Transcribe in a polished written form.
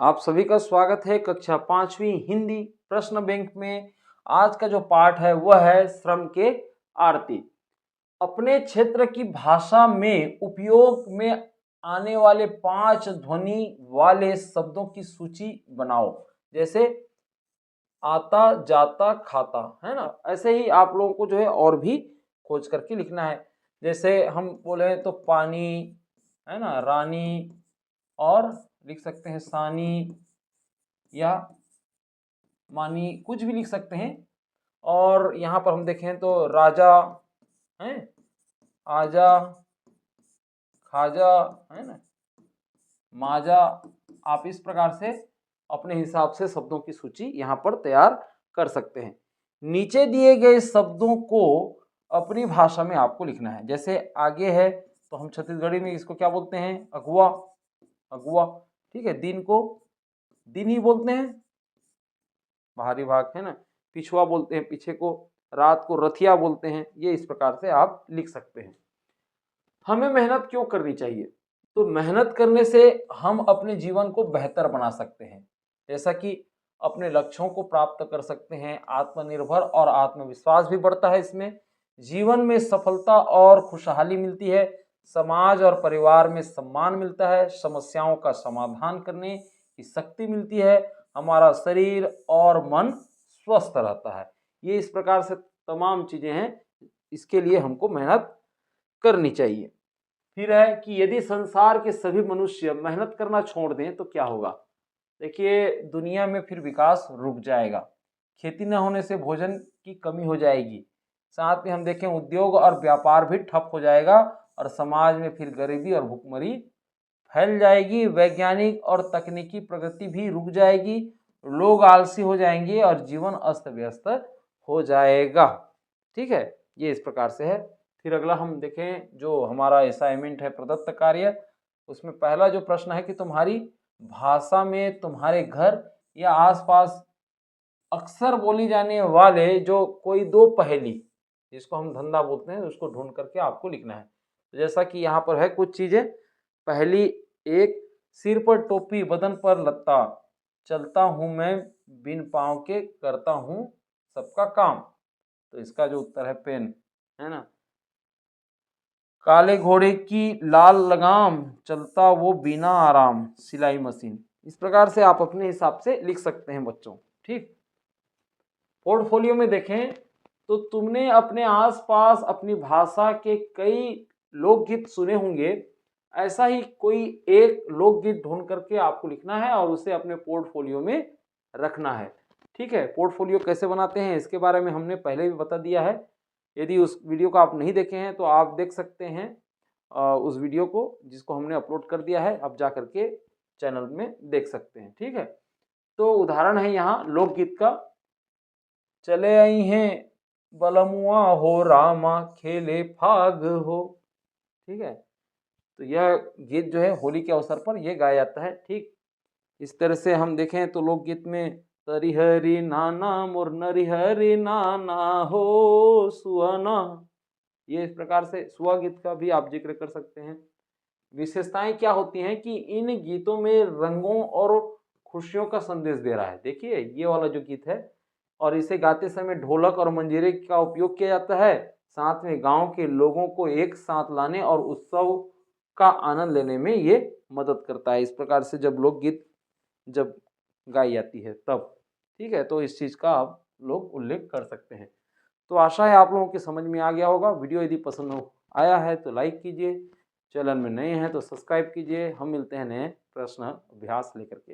आप सभी का स्वागत है कक्षा 5वीं हिंदी प्रश्न बैंक में। आज का जो पाठ है वह है श्रम के आरती। अपने क्षेत्र की भाषा में उपयोग में आने वाले 5 ध्वनि वाले शब्दों की सूची बनाओ। जैसे आता, जाता, खाता, है ना। ऐसे ही आप लोगों को जो है और भी खोज करके लिखना है। जैसे हम बोले तो पानी, है ना, रानी, और लिख सकते हैं सानी या मानी, कुछ भी लिख सकते हैं। और यहाँ पर हम देखें तो राजा है, आजा, खाजा, है ना, माजा। आप इस प्रकार से अपने हिसाब से शब्दों की सूची यहाँ पर तैयार कर सकते हैं। नीचे दिए गए शब्दों को अपनी भाषा में आपको लिखना है। जैसे आगे है तो हम छत्तीसगढ़ी में इसको क्या बोलते हैं, अगुआ, अगुआ, ठीक है। दिन को दिन ही बोलते हैं, बाहरी भाग, है ना। पिछुआ बोलते हैं पीछे को, रात को रथिया बोलते हैं। ये इस प्रकार से आप लिख सकते हैं। हमें मेहनत क्यों करनी चाहिए? तो मेहनत करने से हम अपने जीवन को बेहतर बना सकते हैं। जैसा कि अपने लक्ष्यों को प्राप्त कर सकते हैं, आत्मनिर्भर और आत्मविश्वास भी बढ़ता है इसमें, जीवन में सफलता और खुशहाली मिलती है, समाज और परिवार में सम्मान मिलता है, समस्याओं का समाधान करने की शक्ति मिलती है, हमारा शरीर और मन स्वस्थ रहता है। ये इस प्रकार से तमाम चीजें हैं, इसके लिए हमको मेहनत करनी चाहिए। फिर है कि यदि संसार के सभी मनुष्य मेहनत करना छोड़ दें तो क्या होगा? देखिए, दुनिया में फिर विकास रुक जाएगा, खेती न होने से भोजन की कमी हो जाएगी, साथ में हम देखें उद्योग और व्यापार भी ठप हो जाएगा, और समाज में फिर गरीबी और भुखमरी फैल जाएगी, वैज्ञानिक और तकनीकी प्रगति भी रुक जाएगी, लोग आलसी हो जाएंगे और जीवन अस्त व्यस्त हो जाएगा। ठीक है, ये इस प्रकार से है। फिर अगला हम देखें जो हमारा असाइनमेंट है, प्रदत्त कार्य, उसमें पहला जो प्रश्न है कि तुम्हारी भाषा में तुम्हारे घर या आसपास अक्सर बोली जाने वाले जो कोई दो पहेली, जिसको हम धंधा बोलते हैं, उसको ढूंढ करके आपको लिखना है। तो जैसा कि यहाँ पर है कुछ चीजें। पहली एक, सिर पर टोपी बदन पर लत्ता, चलता हूं मैं बिन पाँव के, करता हूं सबका काम। तो इसका जो उत्तर है पेन, है ना। काले घोड़े की लाल लगाम, चलता वो बिना आराम, सिलाई मशीन। इस प्रकार से आप अपने हिसाब से लिख सकते हैं बच्चों। ठीक, पोर्टफोलियो में देखें तो तुमने अपने आसपास अपनी भाषा के कई लोकगीत सुने होंगे। ऐसा ही कोई एक लोकगीत ढूंढ करके आपको लिखना है और उसे अपने पोर्टफोलियो में रखना है। ठीक है, पोर्टफोलियो कैसे बनाते हैं इसके बारे में हमने पहले भी बता दिया है। यदि उस वीडियो को आप नहीं देखे हैं तो आप देख सकते हैं उस वीडियो को, जिसको हमने अपलोड कर दिया है, आप जा करके चैनल में देख सकते हैं। ठीक है, तो उदाहरण है यहाँ लोकगीत का। चले आई हैं बलमुआ हो रामा, खेले फाग हो। ठीक है, तो यह गीत जो है होली के अवसर पर यह गाया जाता है। ठीक, इस तरह से हम देखें तो लोकगीत में तरिहरी नाना मोर नरिहरी नाना हो सुहाना, ये इस प्रकार से सुहा गीत का भी आप जिक्र कर सकते हैं। विशेषताएं क्या होती हैं कि इन गीतों में रंगों और खुशियों का संदेश दे रहा है। देखिए ये वाला जो गीत है, और इसे गाते समय ढोलक और मंजीरे का उपयोग किया जाता है, साथ में गांव के लोगों को एक साथ लाने और उत्सव का आनंद लेने में ये मदद करता है। इस प्रकार से जब लोकगीत जब गाई जाती है तब, ठीक है, तो इस चीज़ का आप लोग उल्लेख कर सकते हैं। तो आशा है आप लोगों की समझ में आ गया होगा। वीडियो यदि पसंद हो आया है तो लाइक कीजिए, चैनल में नए हैं तो सब्सक्राइब कीजिए। हम मिलते हैं नए प्रश्न अभ्यास लेकर के।